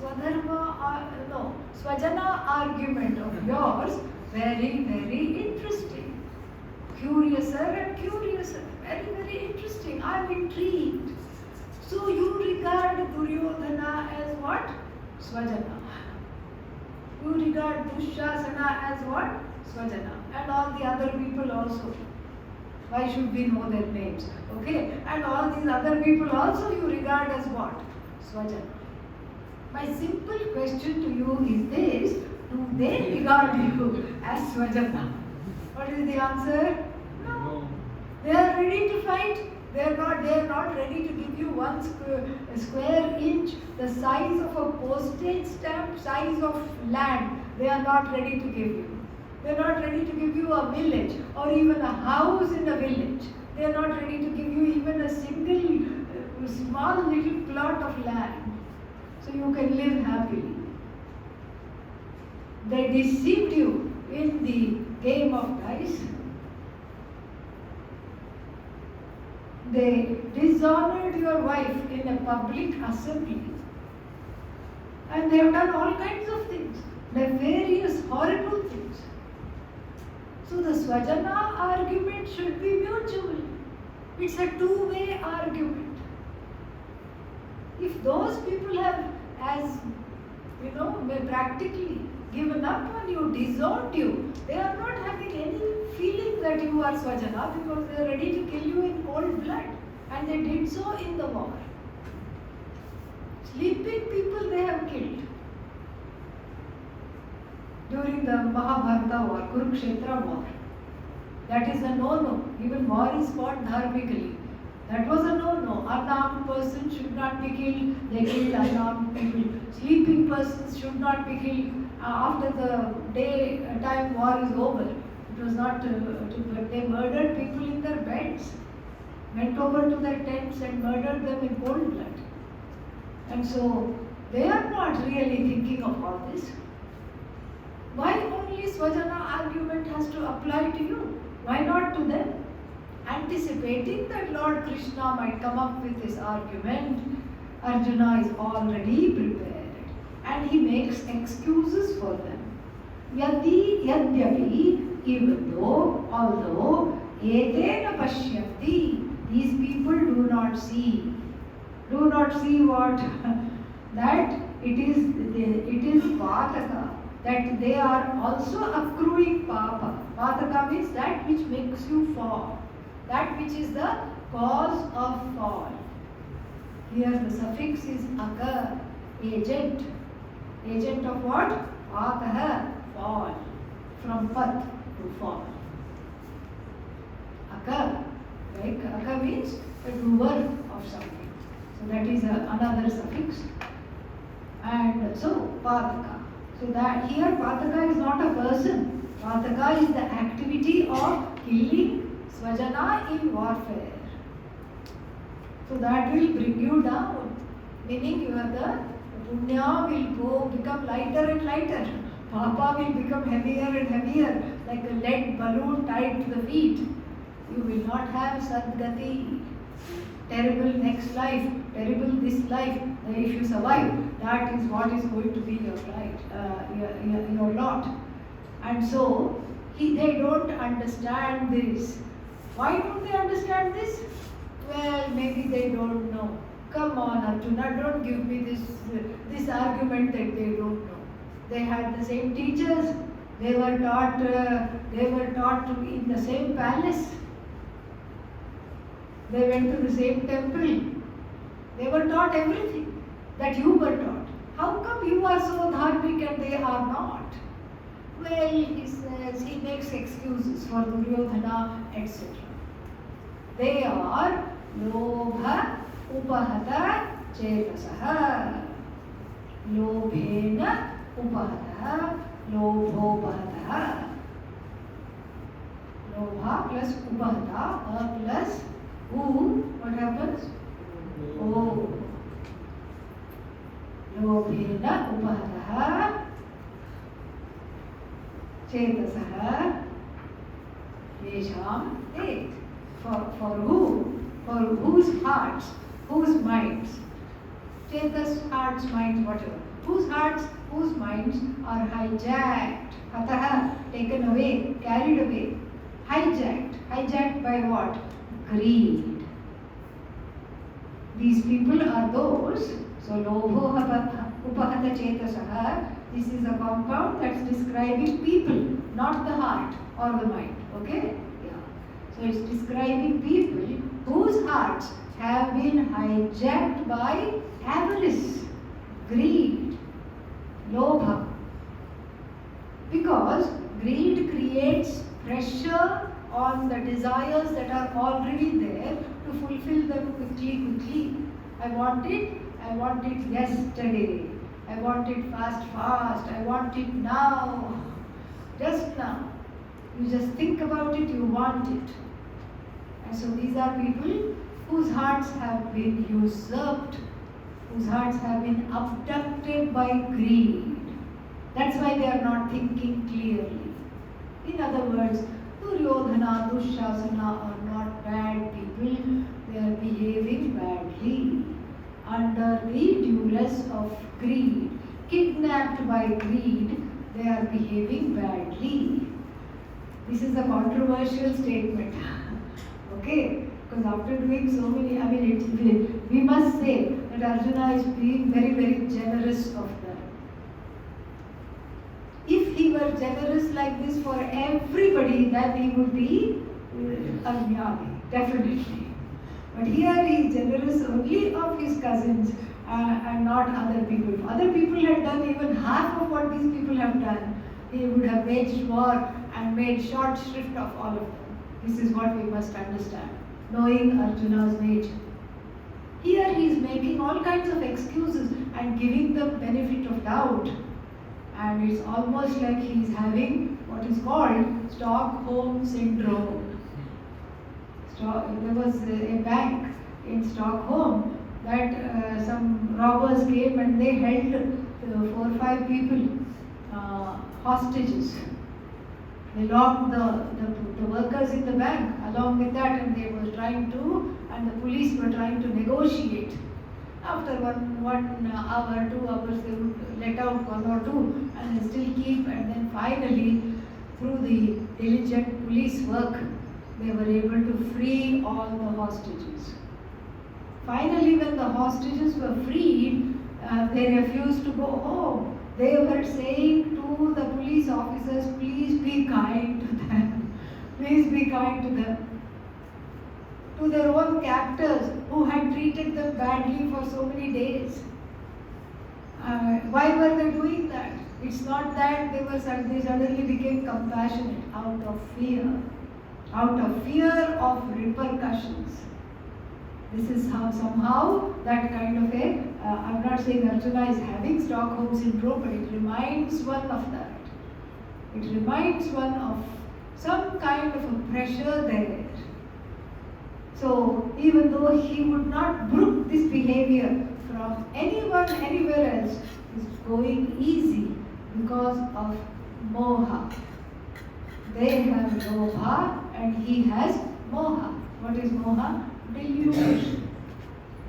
Swajana argument of yours very, very interesting. Curiouser and curiouser. Very, very interesting. I am intrigued. So you regard Duryodhana as what? Swajana. You regard Dushasana as what? Swajana. And all the other people also. Why should we know their names? Okay? And all these other people also you regard as what? Swajana. My simple question to you is this: do they regard you as Swajana? What is the answer? No. They are ready to fight. They are not ready to give you one square inch, the size of a postage stamp, size of land. They are not ready to give you. They are not ready to give you a village or even a house in a village. They are not ready to give you even a single a small little plot of land so you can live happily. They deceived you in the game of dice. They dishonored your wife in a public assembly. And they have done all kinds of things, nefarious, horrible things. So the Swajana argument should be mutual. It's a two-way argument. If those people have, as practically given up on you, disowned you, they are not having any feeling that you are Swajana because they are ready to kill you in cold blood. And they did so in the war. Sleeping people they have killed. During the Mahabharata war, Kurukshetra war. That is a no-no. Even war is fought dharmically. That was a no-no. Unarmed person should not be killed. They killed unarmed people. Sleeping persons should not be killed. After the daytime war is over, it was not. But they murdered people in their beds. Went over to their tents and murdered them in cold blood. And so they are not really thinking of all this. Why only Swajana argument has to apply to you? Why not to them? Anticipating that Lord Krishna might come up with this argument, Arjuna is already prepared. And he makes excuses for them. Yadyapi, even though, although, etena pashyanti, these people do not see. Do not see what? That it is pataka. That they are also accruing papa. Pataka means that which makes you fall. That which is the cause of fall. Here the suffix is aka, agent. Agent of what? Patah, fall. From path to fall. Aka. Right? Aka means a doer of something. So that is another suffix. And so pataka. So that here pataka is not a person. Pataka is the activity of killing Swajana in warfare. So that will bring you down. Meaning you are the punya will become lighter and lighter. Papa will become heavier and heavier, like a lead balloon tied to the feet. You will not have sadgati. Terrible next life, terrible this life. If you survive, that is what is going to be your life, your lot. And so they don't understand this. Why don't they understand this? Well, maybe they don't know. Come on, Arjuna, don't give me this argument that they don't know. They had the same teachers. They were taught in the same palace. They went to the same temple. They were taught everything that you were taught. How come you are so dharmic and they are not? Well, he says, he makes excuses for Duryodhana, etc. They are lobha upahata chetasaha. Lobhena upahata lobhopahata. Lobha plus upahata plus what happens? Oh. Lobhena upahata chetasah yesham et. For who? For whose hearts? Whose minds? Chetas, hearts, minds, whatever. Whose hearts, whose minds are hijacked. Hataha, taken away, carried away. Hijacked. Hijacked by what? Greed. These people are those. So lobho upahata chetasaha. This is a compound that's describing people, not the heart or the mind. Okay? So it's describing people whose hearts have been hijacked by avarice, greed, lobha. Because greed creates pressure on the desires that are already there to fulfill them quickly. I want it yesterday. I want it fast. I want it now. Just now. You just think about it, you want it. And so these are people whose hearts have been usurped, whose hearts have been abducted by greed. That's why they are not thinking clearly. In other words, Duryodhana, Dushasana are not bad people, they are behaving badly under the duress of greed. Kidnapped by greed, they are behaving badly. This is a controversial statement. Okay? Because after doing so many, we must say that Arjuna is being very, very generous of them. If he were generous like this for everybody, then he would be Ajnani, definitely. But here he is generous only of his cousins and not other people. If other people had done even half of what these people have done, he would have waged war and made short shrift of all of them. This is what we must understand, knowing Arjuna's nature. Here he is making all kinds of excuses and giving them benefit of doubt. And it's almost like he is having what is called Stockholm Syndrome. There was a bank in Stockholm that some robbers came and they held 4 or 5 people hostages. They locked the workers in the bank along with that, and the police were trying to negotiate. After 1 hour, 2 hours, they would let out 1 or 2 and they still keep, and then finally, through the diligent police work, they were able to free all the hostages. Finally, when the hostages were freed, they refused to go home. They were saying to the police officers, please be kind to them. Please be kind to them. To their own captors who had treated them badly for so many days. Why were they doing that? It's not that they suddenly became compassionate out of fear of repercussions. This is how somehow that kind of I'm not saying Arjuna is having Stockholm Syndrome, but it reminds one of that. It reminds one of some kind of a pressure there. So even though he would not brook this behavior from anyone anywhere else, is going easy because of moha. They have lobha and he has moha. What is moha? Delusion.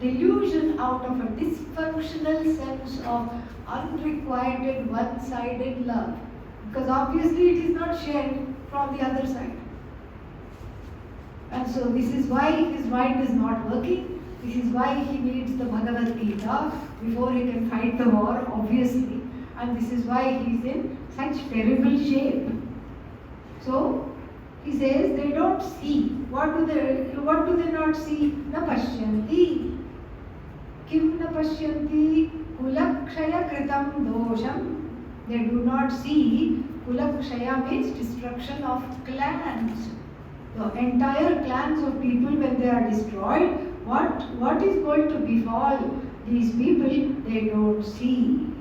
Delusion out of a dysfunctional sense of unrequited one-sided love. Because obviously it is not shared from the other side. And so this is why his mind is not working. This is why he needs the Bhagavad Gita before he can fight the war, obviously. And this is why he is in such terrible shape. So he says they don't see. What do they not see? Na pashyanti. Kim na pashyanti kulakshaya kritam dosham. They do not see. Kulakshaya means destruction of clans. The entire clans of people, when they are destroyed, what is going to befall these people, they don't see.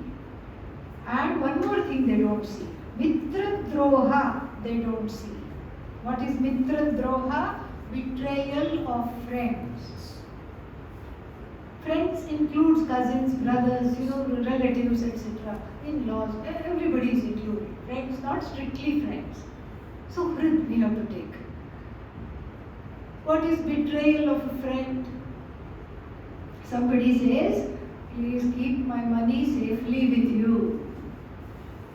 And one more thing they don't see. Mitra droha, they don't see. What is mitra droha? Betrayal of friends. Friends includes cousins, brothers, relatives, etc. In-laws, everybody is included. Friends, not strictly friends. So we have to take. What is betrayal of a friend? Somebody says, please keep my money safely with you.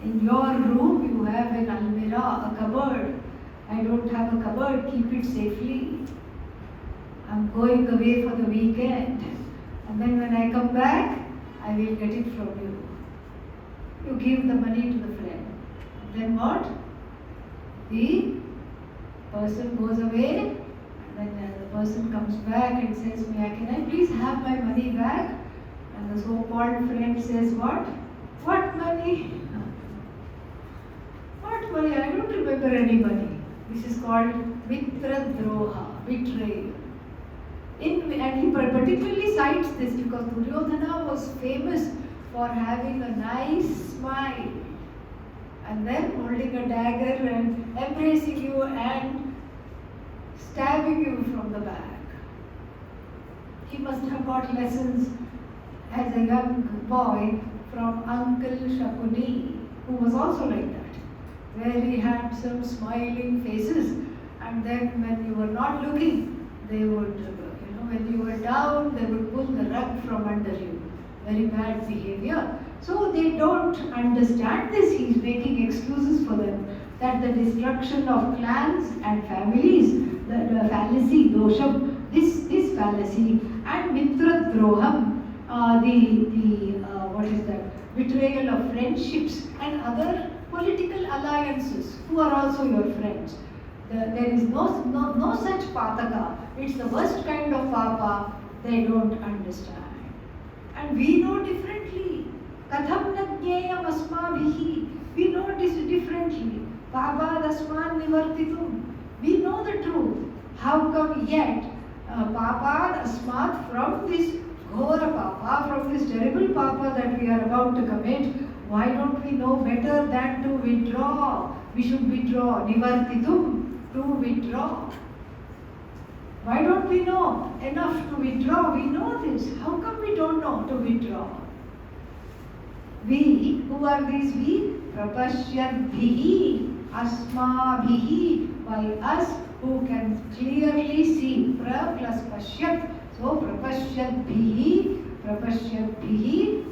In your room you have an almirah, a cupboard. I don't have a cupboard, keep it safely. I'm going away for the weekend. And then when I come back, I will get it from you. You give the money to the friend. Then what? The person goes away. Then the person comes back and says, can I please have my money back? And the so-called friend says, what? What money? What money? I don't remember any money. This is called mitra droha, betrayal. And he particularly cites this because Duryodhana was famous for having a nice smile and then holding a dagger and embracing you and stabbing you from the back. he must have got lessons as a young boy from Uncle Shakuni, who was also like that. Very handsome, smiling faces, and then when you were not looking, they would, when you were down, they would pull the rug from under you. Very bad behavior. So they don't understand this. He is making excuses for them that the destruction of clans and families, the fallacy, dosham, this fallacy, and mitra droham, what is that? Betrayal of friendships and other political alliances who are also your friends. There is no such pataka. It's the worst kind of papa. They don't understand. And we know differently. Katham nagyayam asmabhihi. We know this differently. Papa dasman nivartitum. We know the truth. How come yet papa asmat from this ghora papa, from this terrible papa that we are about to commit, why don't we know better than to withdraw? We should withdraw. Nivartitum, to withdraw. Why don't we know enough to withdraw? We know this. How come we don't know to withdraw? We, who are these we? Prapashyadbhihi, asmabhihi, by us who can clearly see. Pra plus pashyat. So prapashyadbhihi,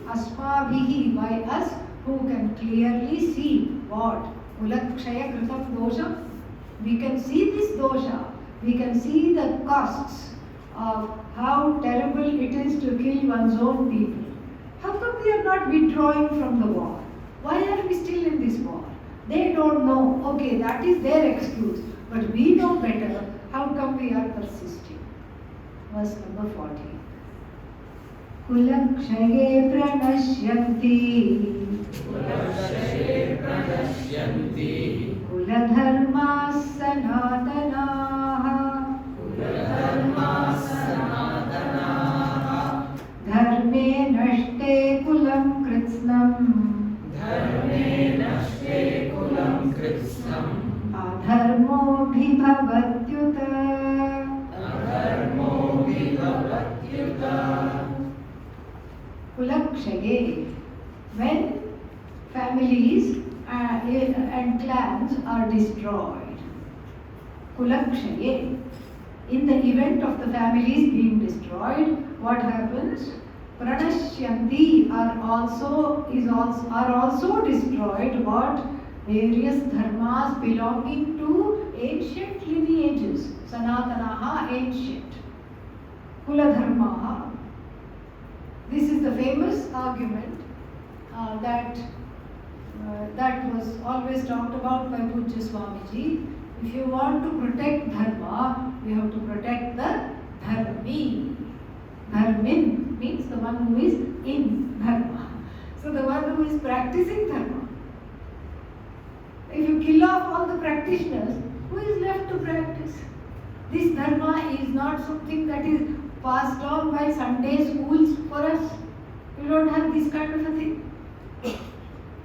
asmabhihi, by us who can clearly see what? Kulakshaya kritam dosha. We can see this dosha. We can see the costs of how terrible it is to kill one's own people. How come we are not withdrawing from the war? Why are we still in this war? They don't know. Okay, that is their excuse. But we know better. How come we are persisting? Verse number 40. Kulakshaye pranashyanti kuladharma sanatanaha dharme nashte kulam kritsnam adharmo bhibhavatyuta. Kulakshaye, when families and clans are destroyed. Kulakshaye, in the event of the families being destroyed, what happens? Pranashyanti are also destroyed. What? Various dharmas belonging to ancient lineages. Sanatanaha, ancient. Kula dharmaha. This is the famous argument that was always talked about by Pujya Swamiji. If you want to protect dharma, you have to protect the dharmi. Dharmin means the one who is in dharma. So the one who is practicing dharma. If you kill off all the practitioners, who is left to practice? This dharma is not something that is passed on by Sunday schools for us. We don't have this kind of a thing.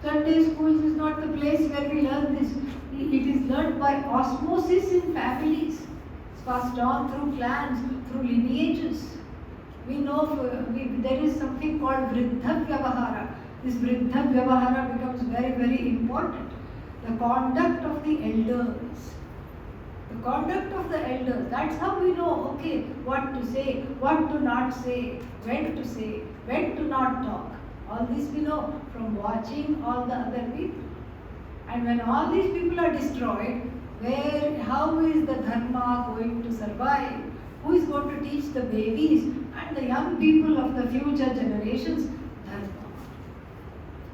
Sunday schools is not the place where we learn this. It is learned by osmosis in families. It's passed on through clans, through lineages. We know there is something called vriddha vyavahara. This vriddha vyavahara becomes very, very important. The conduct of the elders. The conduct of the elders. That's how we know, okay, what to say, what to not say, when to not talk. All this we know from watching all the other people. And when all these people are destroyed, how is the dharma going to survive? Who is going to teach the babies and the young people of the future generations dharma?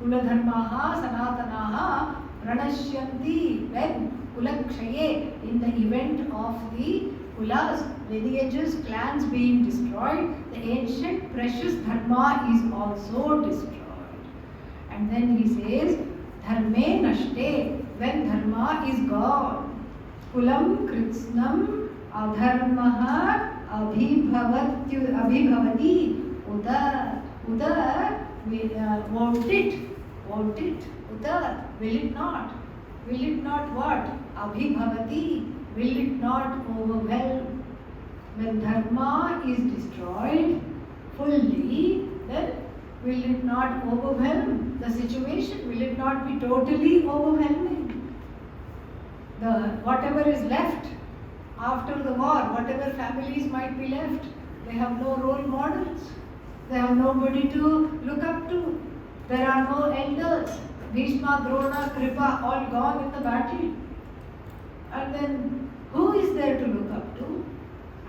Kula dharmaha sanatanaha pranashyanti, when kulakshaye, in the event of the kulas, lineages, clans being destroyed, the ancient precious dharma is also destroyed. And then he says, dharme nashte, when dharma is gone, kulam kritsnam adharmaha abhibhavati uda won't it uda, will it not what? Abhibhavati, will it not overwhelm? when dharma is destroyed fully, then will it not overwhelm the situation? Will it not be totally overwhelming? Whatever is left after the war, whatever families might be left, they have no role models. They have nobody to look up to. There are no elders. Bhishma, Drona, Kripa, all gone in the battle. And then who is there to look up to?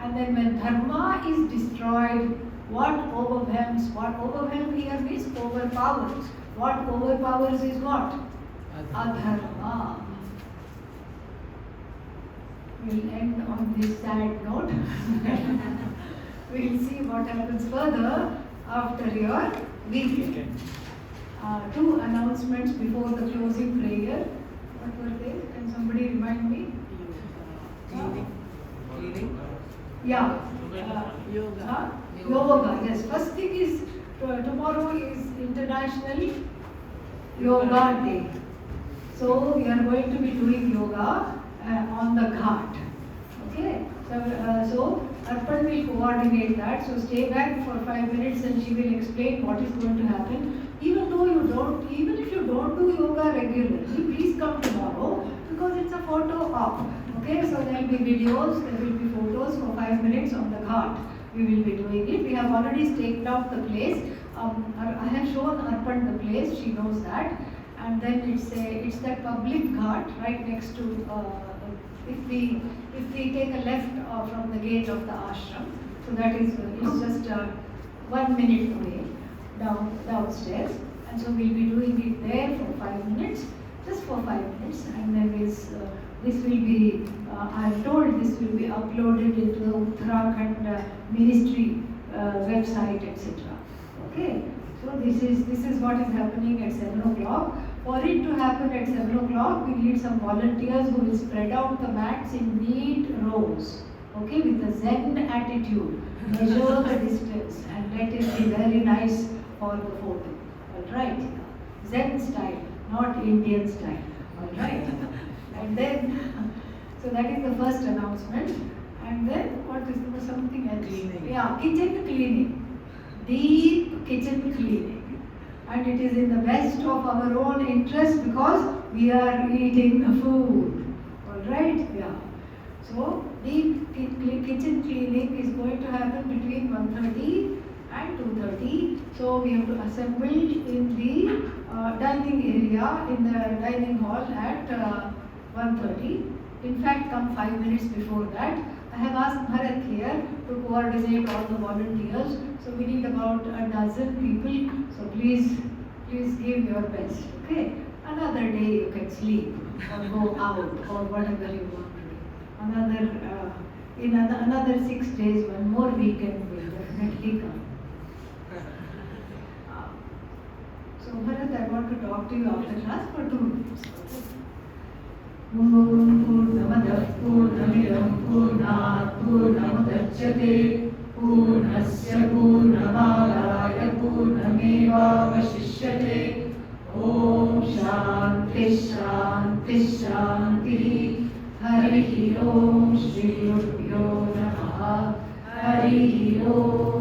And then when dharma is destroyed, what overwhelms? What overwhelm here means overpowers. What overpowers is what? Adharma. We'll end on this sad note. We'll see what happens further after your weekend. Two announcements before the closing prayer. What were they? Can somebody remind me? Cleaning. Yeah. Yoga. Yoga. Yes. First thing is tomorrow is International Yoga Day. So we are going to be doing yoga on the ghat. Okay. So Arpan will coordinate that. So stay back for 5 minutes and she will explain what is going to happen. Even if you don't do yoga regularly, please come tomorrow because it's a photo op. Okay, so there will be videos, there will be photos for 5 minutes on the ghat. We will be doing it. We have already staked out the place. I have shown Arpan the place. She knows that. And then it's that public ghat right next to. If we take a left from the gate of the ashram, so that is it's just 1 minute away downstairs, and so we'll be doing it there for 5 minutes, just for 5 minutes, and then this will be I am told this will be uploaded into the Uttarakhand ministry website, etc. Okay, so this is what is happening at 7 o'clock. For it to happen at 7 o'clock, we need some volunteers who will spread out the mats in neat rows, okay, with a Zen attitude, measure the distance and let it be very nice for the photo, alright, Zen style, not Indian style, alright, and then, so that is the first announcement, and then what is there was something else? Cleaning. Yeah, kitchen cleaning, deep kitchen cleaning. And it is in the best of our own interest because we are eating the food. Alright? Yeah. So, deep kitchen cleaning is going to happen between 1:30 and 2:30. So, we have to assemble in the dining area, in the dining hall at 1:30. In fact, come 5 minutes before that. I have asked Bharat here to coordinate all the volunteers. So we need about a dozen people. So please give your best. Okay. Another day you can sleep or go out or whatever you want to do. In another 6 days, one more weekend will definitely come. So Bharat, I want to talk to you after class for 2 minutes. Purnamadah Purnamidam Purnat Purnamudachyate Purnasya Purnamadaya Purnamevavashishyate. Om Shanti Shanti Shanti. Harihi Om Shri Gurubhyo Namaha. Harihi Om.